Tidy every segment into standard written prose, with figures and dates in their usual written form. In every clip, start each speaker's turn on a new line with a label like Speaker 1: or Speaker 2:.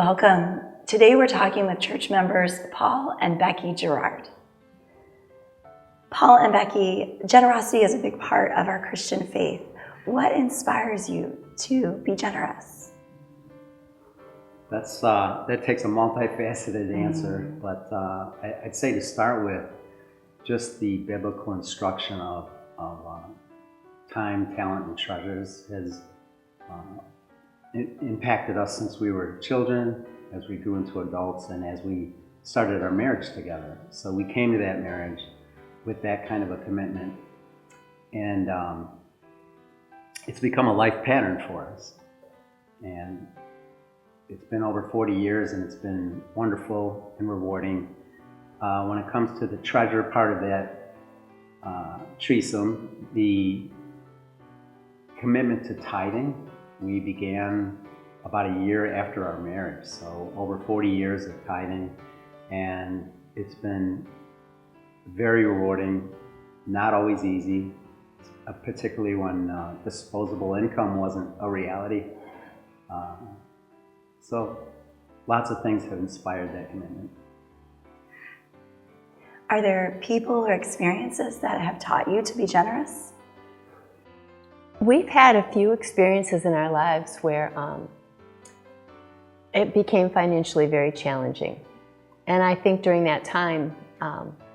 Speaker 1: Welcome. Today we're talking with church members Paul and Becky Girouard. Paul and Becky, generosity is a big part of our Christian faith. What inspires you to be generous?
Speaker 2: That takes a multifaceted answer, but I'd say to start with, just the biblical instruction of time, talent, and treasures has impacted us since we were children, as we grew into adults, and as we started our marriage together. So we came to that marriage with that kind of a commitment, and it's become a life pattern for us. And it's been over 40 years, and it's been wonderful and rewarding. When it comes to the treasure part of that threesome, the commitment to tithing, we began about a year after our marriage, so over 40 years of tithing, and it's been very rewarding, not always easy, particularly when disposable income wasn't a reality. So lots of things have inspired that commitment.
Speaker 1: Are there people or experiences that have taught you to be generous?
Speaker 3: We've had a few experiences in our lives where it became financially very challenging. And I think during that time,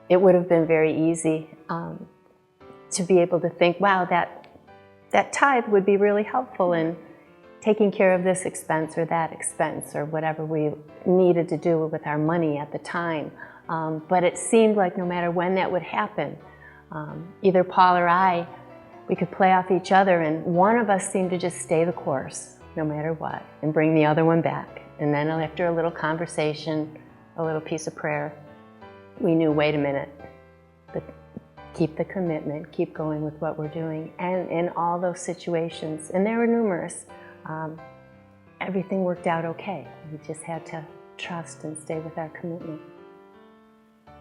Speaker 3: it would have been very easy to be able to think, wow, that tithe would be really helpful in taking care of this expense or that expense or whatever we needed to do with our money at the time. But it seemed like no matter when that would happen, either Paul or I, we could play off each other, and one of us seemed to just stay the course no matter what and bring the other one back. And then after a little conversation, a little piece of prayer, we knew, wait a minute, but keep the commitment, keep going with what we're doing. And in all those situations, and there were numerous, everything worked out okay. We just had to trust and stay with our commitment.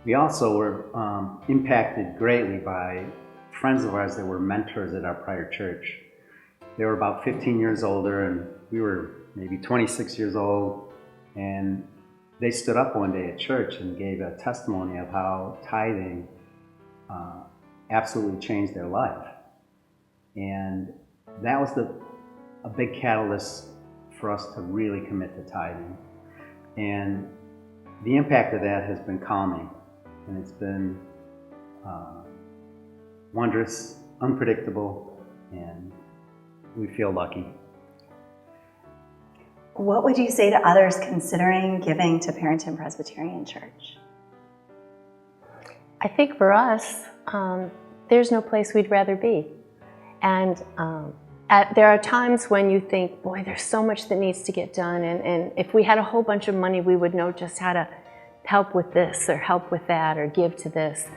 Speaker 2: We also were impacted greatly by friends of ours that were mentors at our prior church. They were about 15 years older, and we were maybe 26 years old, and they stood up one day at church and gave a testimony of how tithing absolutely changed their life. And that was a big catalyst for us to really commit to tithing. And the impact of that has been calming, and it's been wondrous, unpredictable, and we feel lucky.
Speaker 1: What would you say to others considering giving to Parenton Presbyterian Church?
Speaker 3: I think for us, there's no place we'd rather be. And there are times when you think, boy, there's so much that needs to get done, and if we had a whole bunch of money, we would know just how to help with this or help with that or give to this.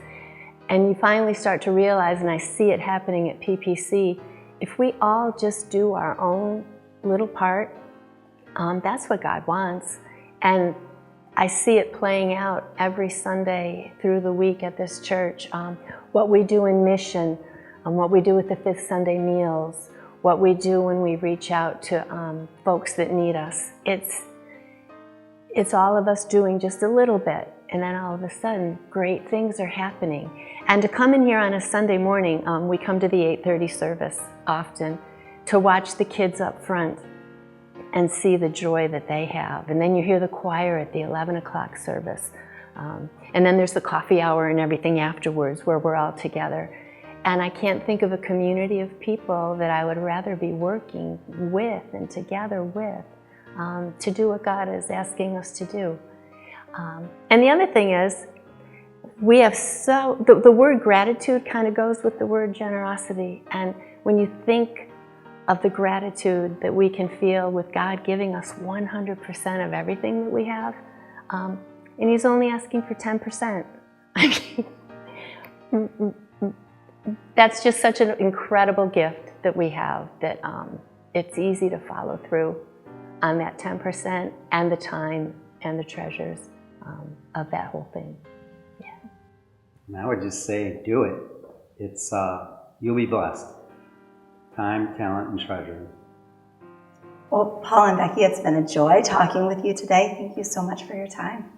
Speaker 3: And you finally start to realize, and I see it happening at PPC, if we all just do our own little part, that's what God wants. And I see it playing out every Sunday through the week at this church. What we do in mission, what we do with the Fifth Sunday meals, what we do when we reach out to folks that need us. It's all of us doing just a little bit, and then all of a sudden, great things are happening. And to come in here on a Sunday morning, we come to the 8:30 service often to watch the kids up front and see the joy that they have. And then you hear the choir at the 11 o'clock service. And then there's the coffee hour and everything afterwards where we're all together. And I can't think of a community of people that I would rather be working with and together with to do what God is asking us to do. And the other thing is, we have the word gratitude kind of goes with the word generosity. And when you think of the gratitude that we can feel with God giving us 100% of everything that we have, and He's only asking for 10%. That's just such an incredible gift that we have that it's easy to follow through on that 10% and the time and the treasures of that whole thing. Yeah.
Speaker 2: And I would just say, do it. You'll be blessed. Time, talent, and treasure.
Speaker 1: Well, Paul and Becky, it's been a joy talking with you today. Thank you so much for your time.